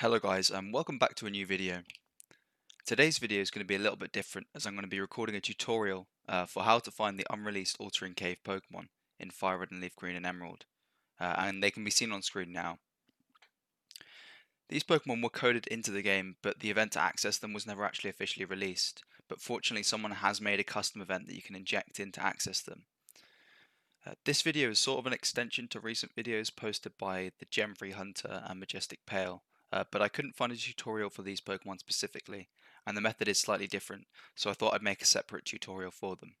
Hello guys, and welcome back to a new video. Today's video is going to be a little bit different as I'm going to be recording a tutorial for how to find the unreleased Altering Cave Pokémon in FireRed and LeafGreen and Emerald, and they can be seen on screen now. These Pokémon were coded into the game, but the event to access them was never actually officially released, but fortunately someone has made a custom event that you can inject in to access them. This video is sort of an extension to recent videos posted by the Gem-Free Hunter and Majestic Pale, but I couldn't find a tutorial for these Pokemon specifically, and the method is slightly different, so I thought I'd make a separate tutorial for them.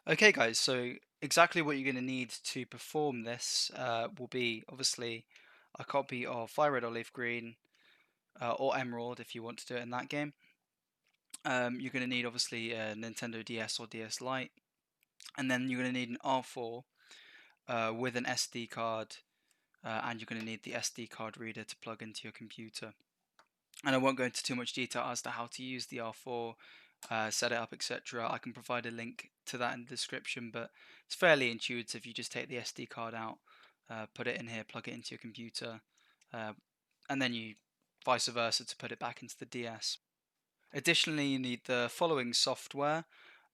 Okay, guys, so exactly what you're going to need to perform this will be obviously a copy of FireRed or LeafGreen or Emerald if you want to do it in that game. You're going to need obviously a Nintendo DS or DS Lite, and then you're going to need an R4 with an SD card, and you're going to need the SD card reader to plug into your computer. And I won't go into too much detail as to how to use the R4, set it up, etc. I can provide a link to that in the description, but it's fairly intuitive. You just take the SD card out, put it in here, plug it into your computer, uh, and then you vice versa to put it back into the DS. Additionally, you need the following software: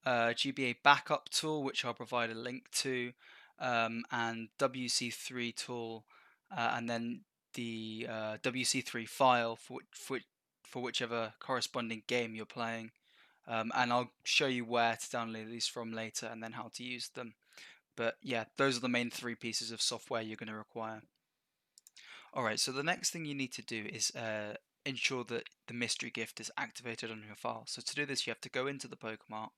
GBA Backup Tool, which I'll provide a link to, and WC3 Tool, and then the WC3 file for whichever corresponding game you're playing. And I'll show you where to download these from later and then how to use them. But yeah, those are the main three pieces of software you're going to require. Alright, so the next thing you need to do is ensure that the mystery gift is activated on your file. So to do this, you have to go into the Pokemon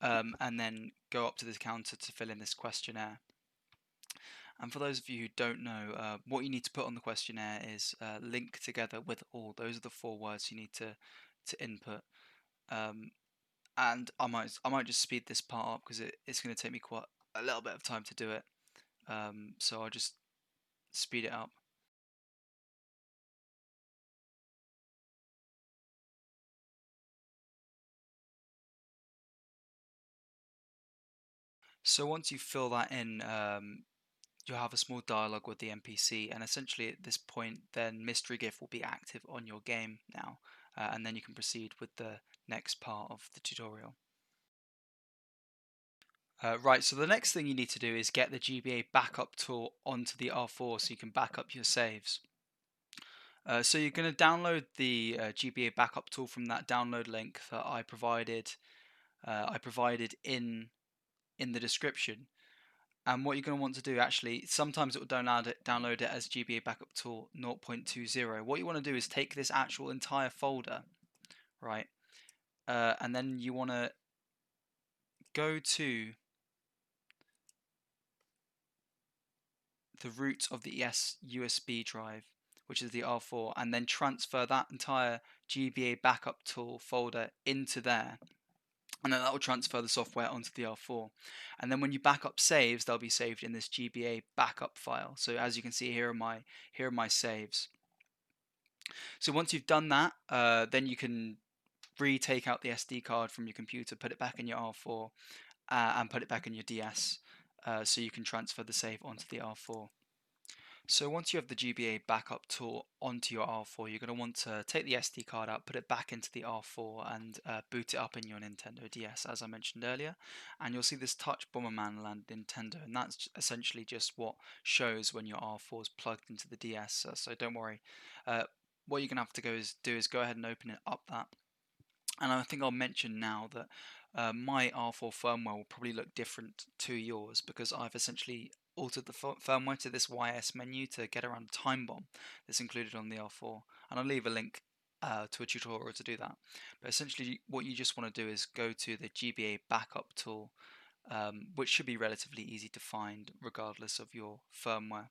and then go up to the counter to fill in this questionnaire. And for those of you who don't know, what you need to put on the questionnaire is link together with all. Those are the 4 words you need to input. And I might just speed this part up because it's going to take me quite a little bit of time to do it. So I'll just speed it up. So once you fill that in, you'll have a small dialogue with the NPC, and essentially at this point, then Mystery Gift will be active on your game now, and then you can proceed with the next part of the tutorial. Right, so the next thing you need to do is get the GBA Backup Tool onto the R4 so you can back up your saves. So you're going to download the GBA Backup Tool from that download link that I provided in the description. And what you're going to want to do, actually, sometimes it will download it as GBA Backup Tool 0.20. What you want to do is take this actual entire folder, right? And then you want to go to the root of the USB drive, which is the R4, and then transfer that entire GBA Backup Tool folder into there. And then that will transfer the software onto the R4. And then when you back up saves, they'll be saved in this GBA backup file. So as you can see, here are my saves. So once you've done that, then you can retake out the SD card from your computer, put it back in your R4, and put it back in your DS, so you can transfer the save onto the R4. So once you have the GBA Backup Tool onto your R4, you're going to want to take the SD card out, put it back into the R4, and boot it up in your Nintendo DS, as I mentioned earlier. And you'll see this Touch Bomberman Land Nintendo, and that's essentially just what shows when your R4 is plugged into the DS. So don't worry. What you're going to have to do is go ahead and open it up that. And I think I'll mention now that my R4 firmware will probably look different to yours because I've essentially altered the firmware to this YS menu to get around time bomb that's included on the R4. And I'll leave a link to a tutorial to do that. But essentially what you just want to do is go to the GBA Backup Tool, which should be relatively easy to find regardless of your firmware.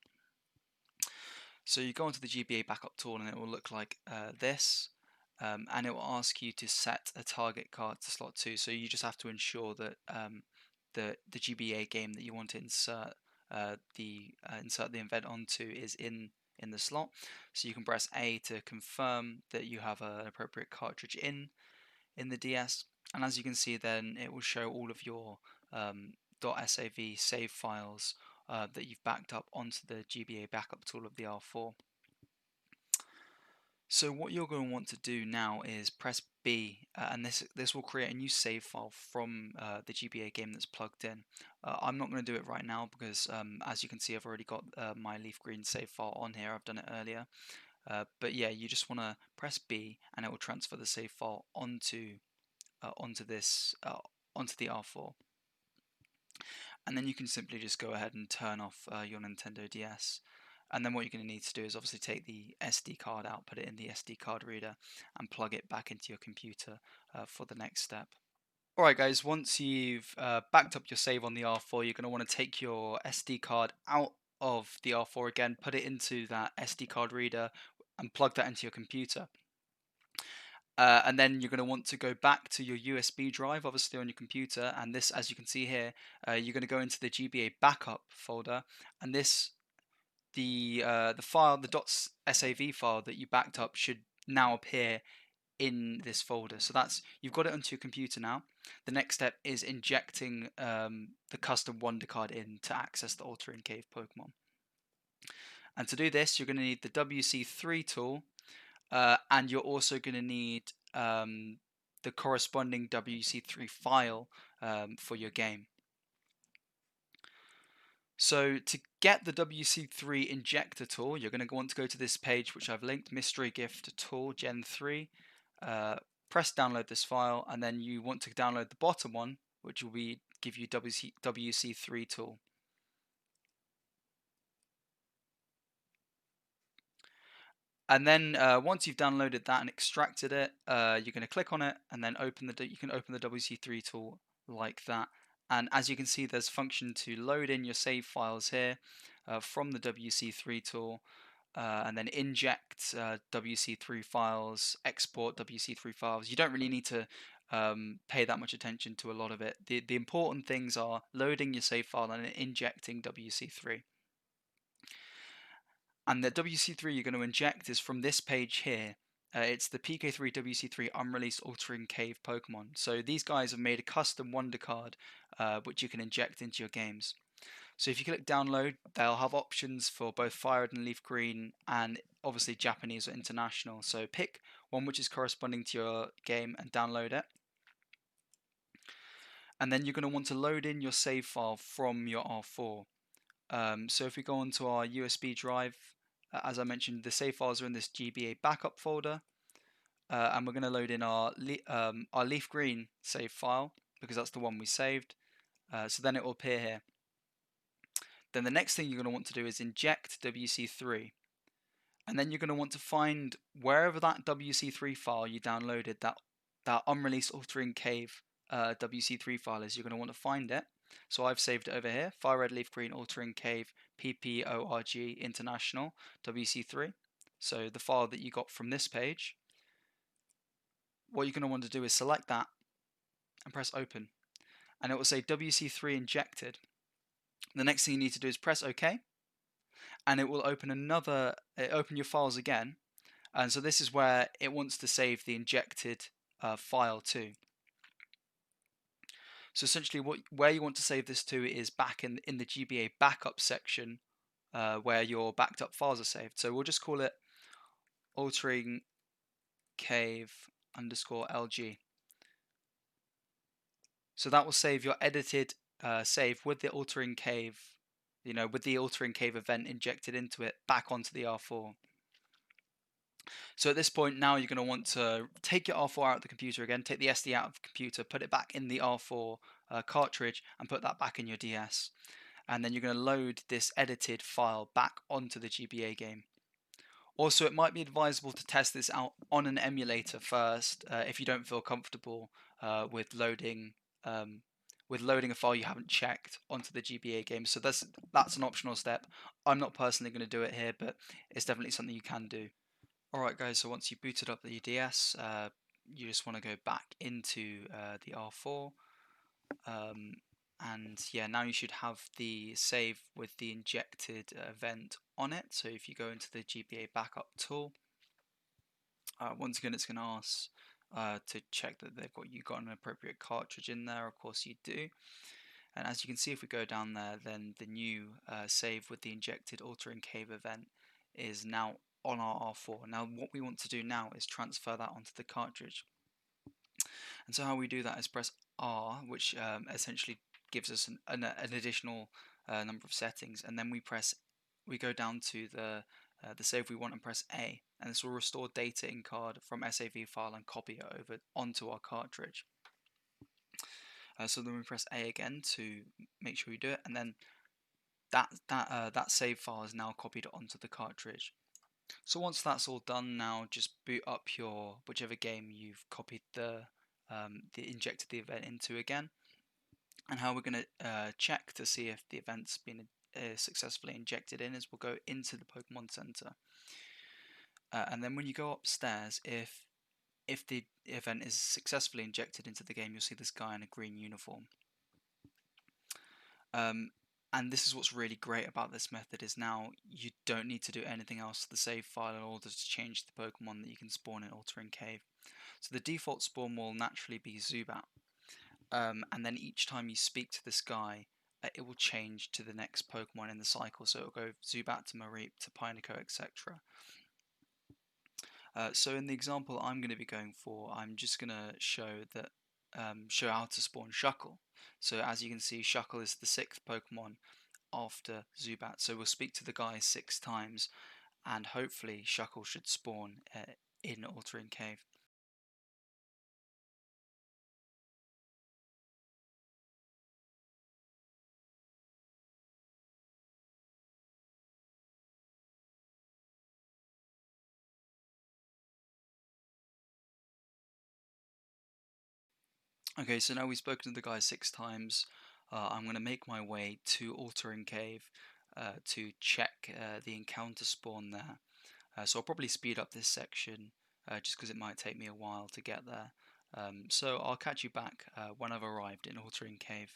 So you go onto the GBA Backup Tool and it will look like this. And it will ask you to set a target card to slot 2. So you just have to ensure that the GBA game that you want to insert the event onto is in the slot. So you can press A to confirm that you have an appropriate cartridge in the DS. And as you can see, then it will show all of your .sav save files that you've backed up onto the GBA Backup Tool of the R4. So what you're going to want to do now is press B, and this will create a new save file from the GBA game that's plugged in. I'm not going to do it right now because, as you can see, I've already got my LeafGreen save file on here. I've done it earlier. But yeah, you just want to press B, and it will transfer the save file onto this onto the R4, and then you can simply just go ahead and turn off your Nintendo DS. And then what you're going to need to do is obviously take the SD card out, put it in the SD card reader, and plug it back into your computer for the next step. Alright guys, once you've backed up your save on the R4, you're going to want to take your SD card out of the R4 again, put it into that SD card reader, and plug that into your computer. And then you're going to want to go back to your USB drive, obviously on your computer, and this, as you can see here, you're going to go into the GBA Backup folder, and this the file, the .sav file that you backed up should now appear in this folder. So that's, you've got it onto your computer now. The next step is injecting the custom Wonder card in to access the Altering Cave Pokemon. And to do this, you're going to need the WC3 tool, and you're also going to need the corresponding WC3 file for your game. So to get the WC3 injector tool, you're going to want to go to this page which I've linked, Mystery Gift Tool Gen 3. Press download this file, and then you want to download the bottom one, which will give you WC3 tool. And then once you've downloaded that and extracted it, you're going to click on it, and then you can open the WC3 tool like that. And as you can see, there's a function to load in your save files here from the WC3 tool, and then inject WC3 files, export WC3 files. You don't really need to pay that much attention to a lot of it. The important things are loading your save file and injecting WC3. And the WC3 you're going to inject is from this page here. It's the PK3 WC3 Unreleased Altering Cave Pokemon. So these guys have made a custom Wonder card which you can inject into your games. So if you click download, they'll have options for both FireRed and LeafGreen, and obviously Japanese or international. So pick one which is corresponding to your game and download it. And then you're going to want to load in your save file from your R4. So if we go onto our USB drive, as I mentioned, the save files are in this GBA Backup folder, and we're going to load in our LeafGreen save file because that's the one we saved. So then it will appear here. Then the next thing you're going to want to do is inject WC3, and then you're going to want to find wherever that WC3 file you downloaded, that Unreleased Altering Cave WC3 file is. You're going to want to find it. So I've saved it over here, FireRed LeafGreen Altering Cave PPORG International WC3. So the file that you got from this page. What you're going to want to do is select that and press open, and it will say WC3 injected. The next thing you need to do is press OK, and it will open open your files again. And so this is where it wants to save the injected file to. So essentially where you want to save this to is back in the GBA backup section where your backed up files are saved. So we'll just call it altering cave _LG. So that will save your edited save with the altering cave, with the altering cave event injected into it back onto the R4. So at this point now you're going to want to take your R4 out of the computer again, take the SD out of the computer, put it back in the R4 cartridge and put that back in your DS. And then you're going to load this edited file back onto the GBA game. Also, it might be advisable to test this out on an emulator first if you don't feel comfortable with loading a file you haven't checked onto the GBA game. So that's an optional step. I'm not personally going to do it here, but it's definitely something you can do. Alright guys, so once you booted up the DS, you just want to go back into the R4, and yeah, now you should have the save with the injected event on it. So if you go into the GBA Backup Tool, once again it's going to ask to check that you got an appropriate cartridge in there. Of course you do. And as you can see, if we go down there, then the new save with the injected Altering Cave event is now on our R4. Now what we want to do now is transfer that onto the cartridge. And so how we do that is press R, which essentially gives us an additional number of settings, and then we go down to the save we want and press A, and this will restore data in card from SAV file and copy it over onto our cartridge. So then we press A again to make sure we do it, and then that save file is now copied onto the cartridge. So once that's all done, now just boot up your whichever game you've copied the injected the event into again. And how we're going to check to see if the event's been successfully injected in is we'll go into the Pokemon Center, and then when you go upstairs, if the event is successfully injected into the game, you'll see this guy in a green uniform. And this is what's really great about this method, is now you don't need to do anything else to the save file in order to change the Pokemon that you can spawn in Altering Cave. So the default spawn will naturally be Zubat, and then each time you speak to this guy, it will change to the next Pokemon in the cycle. So it'll go Zubat to Mareep to Pineco, etc. So in the example I'm going to be going for, I'm just going to show how to spawn Shuckle. So as you can see, Shuckle is the 6th Pokemon after Zubat. So we'll speak to the guy 6 times, and hopefully Shuckle should spawn in Altering Cave. Okay, so now we've spoken to the guy 6 times. I'm going to make my way to Altering Cave to check the encounter spawn there. So I'll probably speed up this section just because it might take me a while to get there. So I'll catch you back when I've arrived in Altering Cave.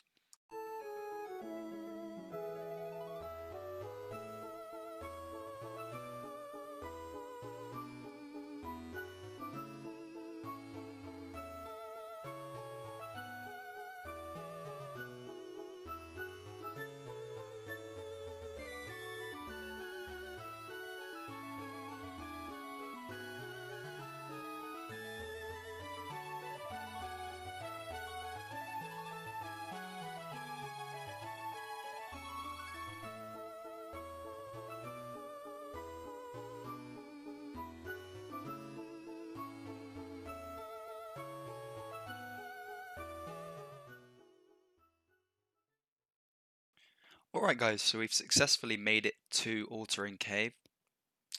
Alright guys, so we've successfully made it to Altering Cave.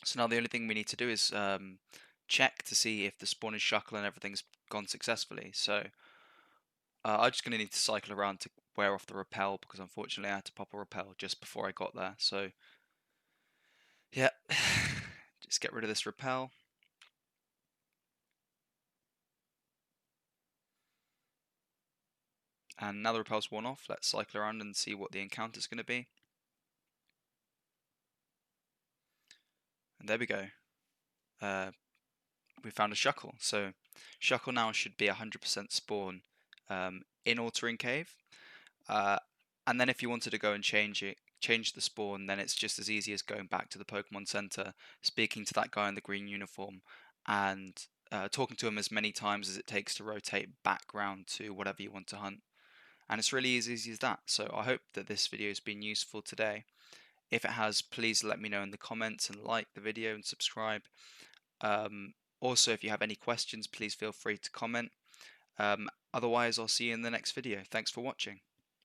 So now the only thing we need to do is check to see if the spawn is Shuckle and everything's gone successfully. So I'm just going to need to cycle around to wear off the repel, because unfortunately I had to pop a repel just before I got there. So yeah, just get rid of this repel. And now the repel's worn off, let's cycle around and see what the encounter's going to be. And there we go. We found a Shuckle. So Shuckle now should be 100% spawn in Altering Cave. And then if you wanted to go and change the spawn, then it's just as easy as going back to the Pokemon Center, speaking to that guy in the green uniform, and talking to him as many times as it takes to rotate back round to whatever you want to hunt. And it's really as easy as that. So I hope that this video has been useful today. If it has, please let me know in the comments and like the video and subscribe. Also, if you have any questions, please feel free to comment. Otherwise, I'll see you in the next video. Thanks for watching.